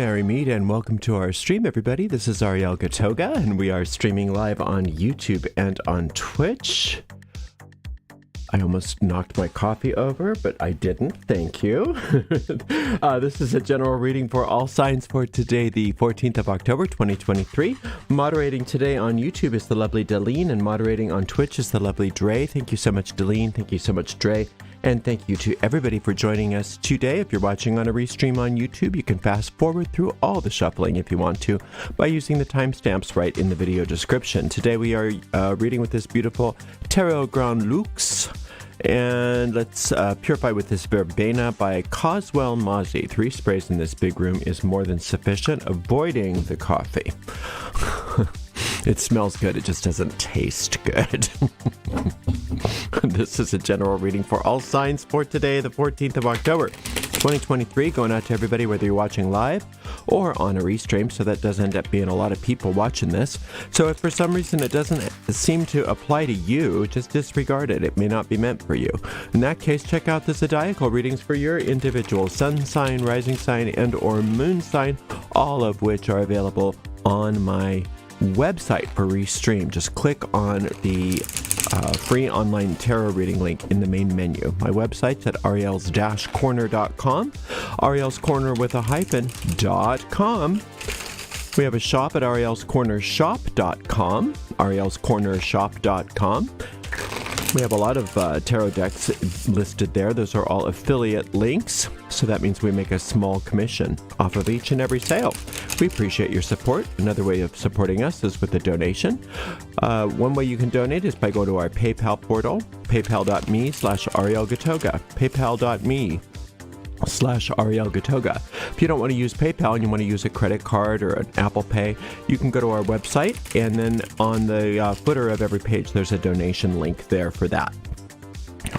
Merry Meet, and welcome to our stream, everybody. This is Ariel Gatoga, and we are streaming live on YouTube and on Twitch. I almost knocked my coffee over, but I didn't. Thank you. This is a general reading for all signs for today, the 14th of October, 2023. Moderating today on YouTube is the lovely Deline, and moderating on Twitch is the lovely Dre. Thank you so much, Deline. Thank you so much, Dre. And thank you to everybody for joining us today. If you're watching on a restream on YouTube, you can fast forward through all the shuffling if you want to by using the timestamps right in the video description. Today we are reading with this beautiful Tarot Grand Luxe. And let's purify with this verbena by Coswell Mozzie. 3 sprays in this big room is more than sufficient, avoiding the coffee. It smells good, it just doesn't taste good. This is a general reading for all signs for today, the 14th of October, 2023. Going out to everybody, whether you're watching live or on a restream, so that does end up being a lot of people watching this. So if for some reason it doesn't seem to apply to you, just disregard it. It may not be meant for you. In that case, check out the zodiacal readings for your individual sun sign, rising sign, and or moon sign, all of which are available on my website for restream. Just click on the free online tarot reading link in the main menu. My website's at ariels-corner.com, Ariel's Corner with a hyphen.com. We have a shop at arielscornershop.com, arielscornershop.com. We have a lot of tarot decks listed there. Those are all affiliate links, so that means we make a small commission off of each and every sale. We appreciate your support. Another way of supporting us is with a donation. One way you can donate is by going to our PayPal portal, paypal.me/Ariel Gatoga, paypal.me/Ariel Gatoga. If you don't want to use PayPal and you want to use a credit card or an Apple Pay, you can go to our website, and then on the footer of every page there's a donation link there for that.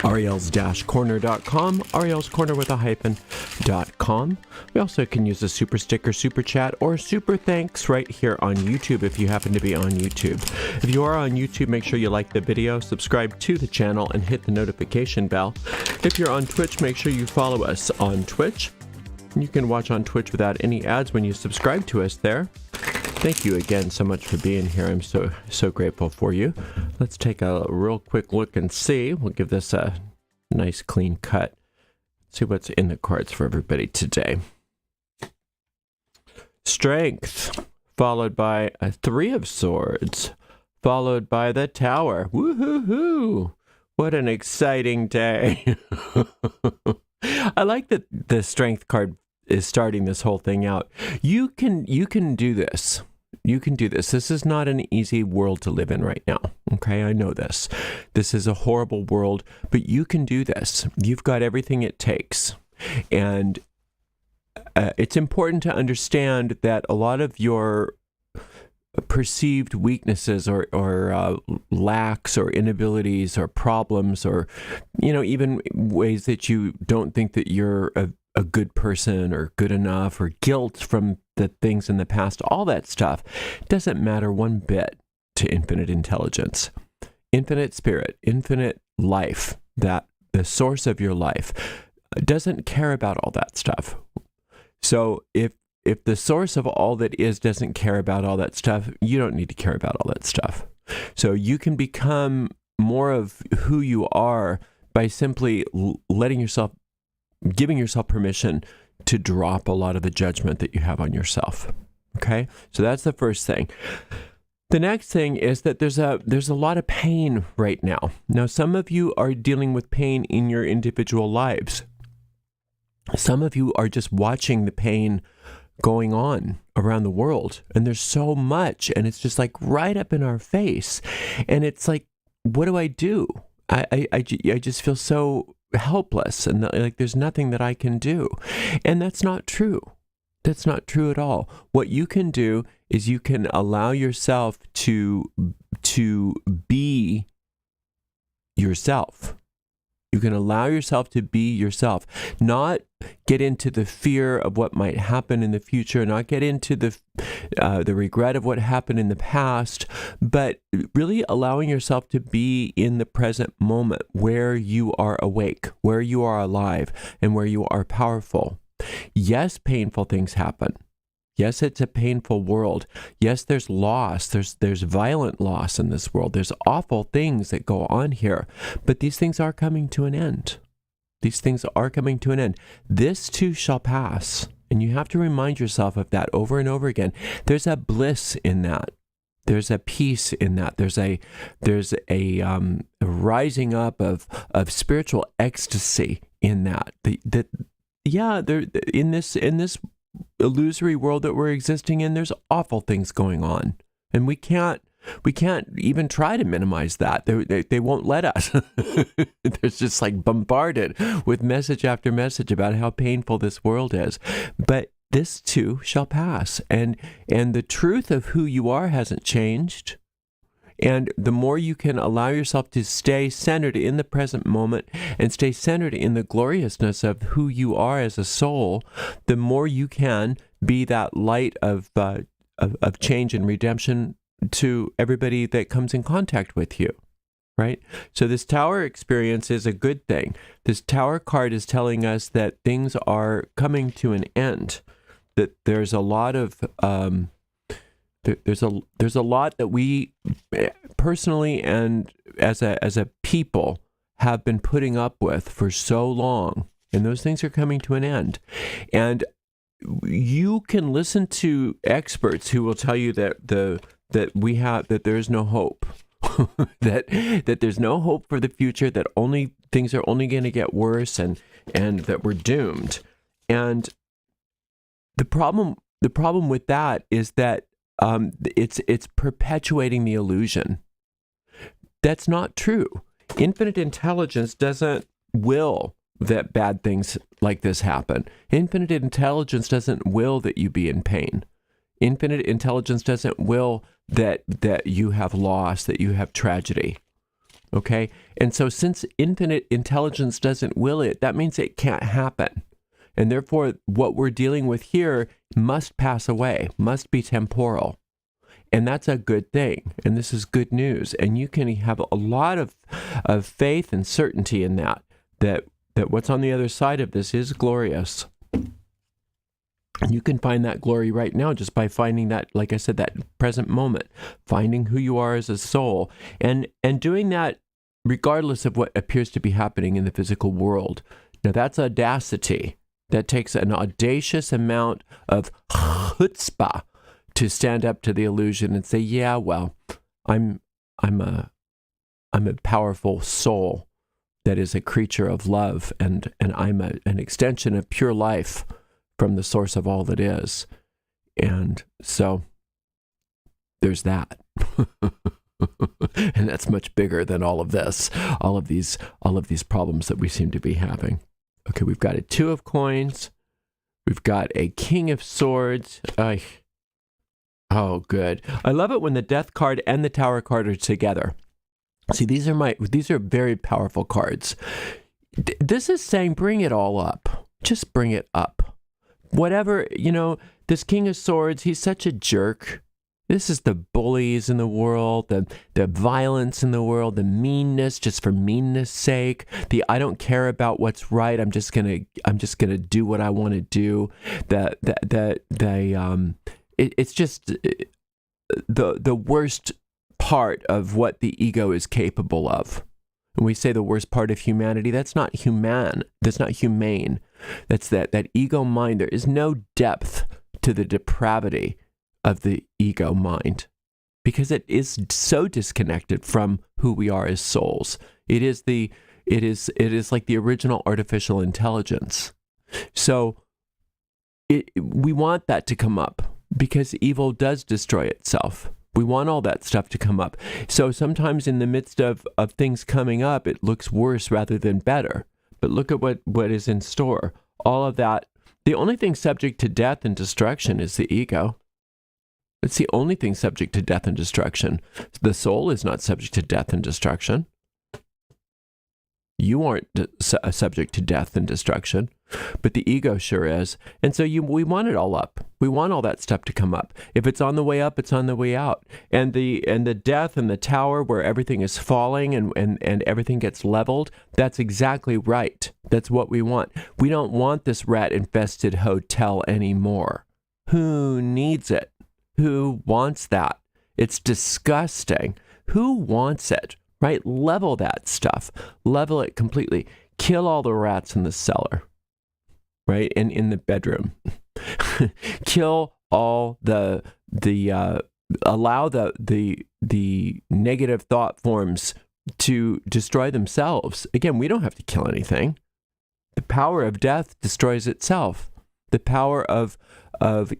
Ariels-corner.com, Ariel's Corner with a hyphen.com. We also can use a super sticker, super chat, or super thanks right here on YouTube if you happen to be on YouTube. If you are on YouTube, make sure you like the video, subscribe to the channel, and hit the notification bell. If you're on Twitch, make sure you follow us on Twitch. You can watch on Twitch without any ads when you subscribe to us there. Thank you again so much for being here. I'm so grateful for you. Let's take a real quick look and see. We'll give this a nice clean cut. See what's in the cards for everybody today. Strength, followed by a 3 of Swords, followed by the Tower. Woo-hoo-hoo! What an exciting day. I like that the Strength card is starting this whole thing out. You can do this. You can do this. This is not an easy world to live in right now. Okay, I know this. This is a horrible world, but you can do this. You've got everything it takes. And it's important to understand that a lot of your perceived weaknesses or lacks or inabilities or problems, or even ways that you don't think that you're a good person or good enough, or guilt from the things in the past, all that stuff doesn't matter one bit to infinite intelligence, infinite spirit, infinite life. That the source of your life doesn't care about all that stuff. So if the source of all that is doesn't care about all that stuff, you don't need to care about all that stuff. So you can become more of who you are by simply giving yourself permission to drop a lot of the judgment that you have on yourself. Okay? So that's the first thing. The next thing is that there's a lot of pain right now. Now, some of you are dealing with pain in your individual lives. Some of you are just watching the pain going on around the world, and there's so much, and it's just like right up in our face, and it's like, what do I do? I just feel so helpless, and like there's nothing that I can do. And that's not true. That's not true at all. What you can do is you can allow yourself to be yourself. You can allow yourself to be yourself, not get into the fear of what might happen in the future, not get into the regret of what happened in the past, but really allowing yourself to be in the present moment where you are awake, where you are alive, and where you are powerful. Yes, painful things happen. Yes, it's a painful world. Yes, there's loss. There's violent loss in this world. There's awful things that go on here. But these things are coming to an end. These things are coming to an end. This too shall pass. And you have to remind yourself of that over and over again. There's a bliss in that. There's a peace in that. There's a rising up of spiritual ecstasy in that. There in this illusory world that we're existing in, there's awful things going on, and we can't even try to minimize that. They won't let us. There's just like bombarded with message after message about how painful this world is. But this too shall pass. And the truth of who you are hasn't changed. And the more you can allow yourself to stay centered in the present moment and stay centered in the gloriousness of who you are as a soul, the more you can be that light of change and redemption to everybody that comes in contact with you, right? So this tower experience is a good thing. This tower card is telling us that things are coming to an end, that there's a lot of there's a lot that we personally and as a people have been putting up with for so long, and those things are coming to an end. And you can listen to experts who will tell you that there's no hope, that there's no hope for the future, that things are only going to get worse, and that we're doomed. And the problem with that is that it's perpetuating the illusion. That's not true. Infinite intelligence doesn't will that bad things like this happen. Infinite intelligence doesn't will that you be in pain. Infinite intelligence doesn't will that you have loss, that you have tragedy. Okay? And so since infinite intelligence doesn't will it, that means it can't happen. And therefore, what we're dealing with here must pass away, must be temporal. And that's a good thing. And this is good news. And you can have a lot of faith and certainty in that what's on the other side of this is glorious. And you can find that glory right now just by finding that, like I said, that present moment, finding who you are as a soul, and doing that regardless of what appears to be happening in the physical world. Now that's audacity. That takes an audacious amount of chutzpah to stand up to the illusion and say, yeah, well, I'm a powerful soul that is a creature of love, and I'm an extension of pure life from the source of all that is. And so there's that. And that's much bigger than all of this, all of these problems that we seem to be having. Okay, we've got a 2 of coins. We've got a King of Swords. Oh, good. I love it when the Death card and the Tower card are together. See, these are very powerful cards. This is saying bring it all up. Just bring it up. Whatever, this King of Swords, he's such a jerk. This is the bullies in the world, the violence in the world, the meanness just for meanness sake. The I don't care about what's right. I'm just gonna do what I want to do. It's just the worst part of what the ego is capable of. When we say the worst part of humanity, that's not human. That's not humane. That's that ego mind. There is no depth to the depravity of the ego mind, because it is so disconnected from who we are as souls. It is like the original artificial intelligence. So we want that to come up, because evil does destroy itself. We want all that stuff to come up. So sometimes in the midst of things coming up, it looks worse rather than better. But look at what is in store. All of that. The only thing subject to death and destruction is the ego. It's the only thing subject to death and destruction. The soul is not subject to death and destruction. You aren't subject to death and destruction, but the ego sure is. And so we want it all up. We want all that stuff to come up. If it's on the way up, it's on the way out. And the death and the tower where everything is falling and everything gets leveled, that's exactly right. That's what we want. We don't want this rat-infested hotel anymore. Who needs it? Who wants that? It's disgusting. Who wants it, right? Level that stuff. Level it completely. Kill all the rats in the cellar, right? And in the bedroom. Kill all allow the negative thought forms to destroy themselves. Again, we don't have to kill anything. The power of death destroys itself. The power of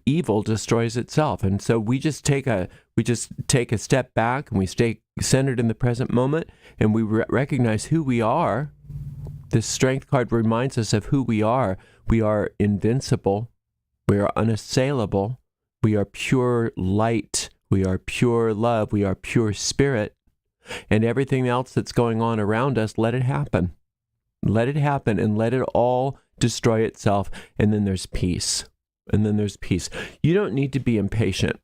evil destroys itself. And so we just take a step back, and we stay centered in the present moment, and we recognize who we are. This strength card reminds us of who we are. We are invincible. We are unassailable. We are pure light. We are pure love. We are pure spirit. And everything else that's going on around us, let it happen. Let it happen, and let it all destroy itself. And then there's peace. And then there's peace. You don't need to be impatient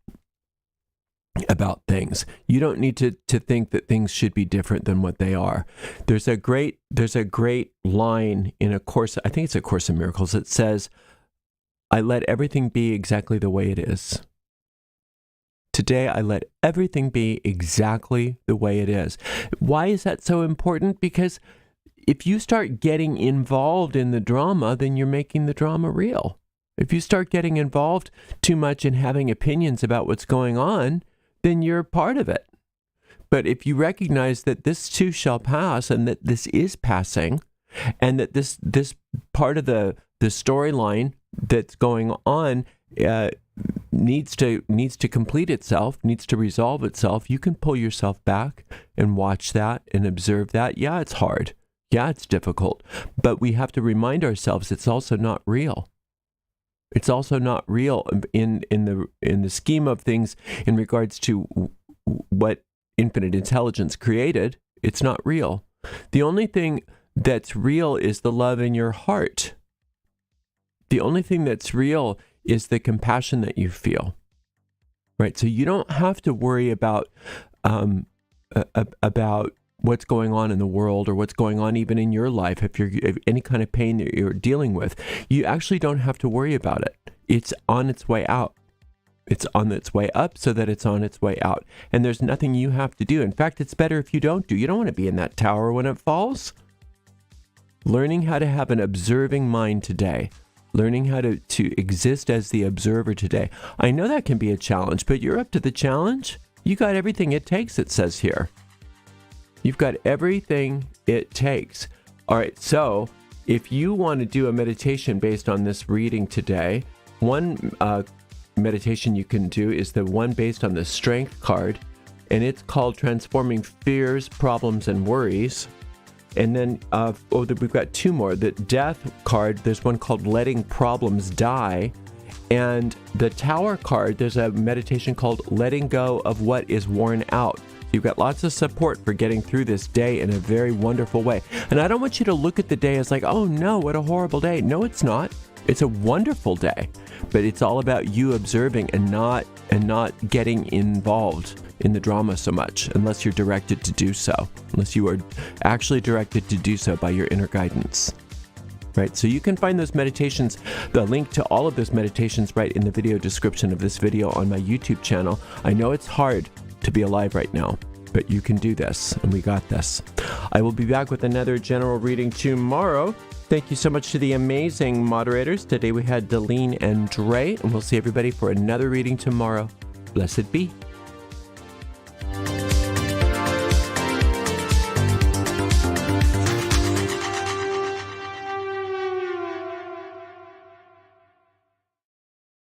about things. You don't need to think that things should be different than what they are. There's a great line in a course, I think it's a Course in Miracles, that says, I let everything be exactly the way it is. Today, I let everything be exactly the way it is. Why is that so important? Because if you start getting involved in the drama, then you're making the drama real. If you start getting involved too much in having opinions about what's going on, then you're part of it. But if you recognize that this too shall pass, and that this is passing, and that this part of the storyline that's going on needs to complete itself, needs to resolve itself, you can pull yourself back and watch that and observe that. Yeah, it's hard. Yeah, it's difficult. But we have to remind ourselves it's also not real. It's also not real in the scheme of things in regards to what infinite intelligence created. It's not real. The only thing that's real is the love in your heart. The only thing that's real is the compassion that you feel, right? So you don't have to worry about what's going on in the world, or what's going on even in your life. If any kind of pain that you're dealing with, you actually don't have to worry about it. It's on its way out. It's on its way up so that it's on its way out. And there's nothing you have to do. In fact, it's better if you don't do. You don't want to be in that tower when it falls. Learning how to have an observing mind today. Learning how to exist as the observer today. I know that can be a challenge, but you're up to the challenge. You got everything it takes, it says here. You've got everything it takes. All right, so if you want to do a meditation based on this reading today, one meditation you can do is the one based on the Strength card, and it's called Transforming Fears, Problems, and Worries. And then we've got two more. The Death card, there's one called Letting Problems Die. And the Tower card, there's a meditation called Letting Go of What is Worn Out. You've got lots of support for getting through this day in a very wonderful way. And I don't want you to look at the day as like, oh no, what a horrible day. No, it's not. It's a wonderful day. But it's all about you observing and not getting involved in the drama so much, unless you're directed to do so. Unless you are actually directed to do so by your inner guidance. Right, so you can find those meditations, the link to all of those meditations right in the video description of this video on my YouTube channel. I know it's hard to be alive right now, but you can do this, and we got this. I will be back with another general reading tomorrow. Thank you so much to the amazing moderators. Today we had Delene and Dre, and we'll see everybody for another reading tomorrow. Blessed be.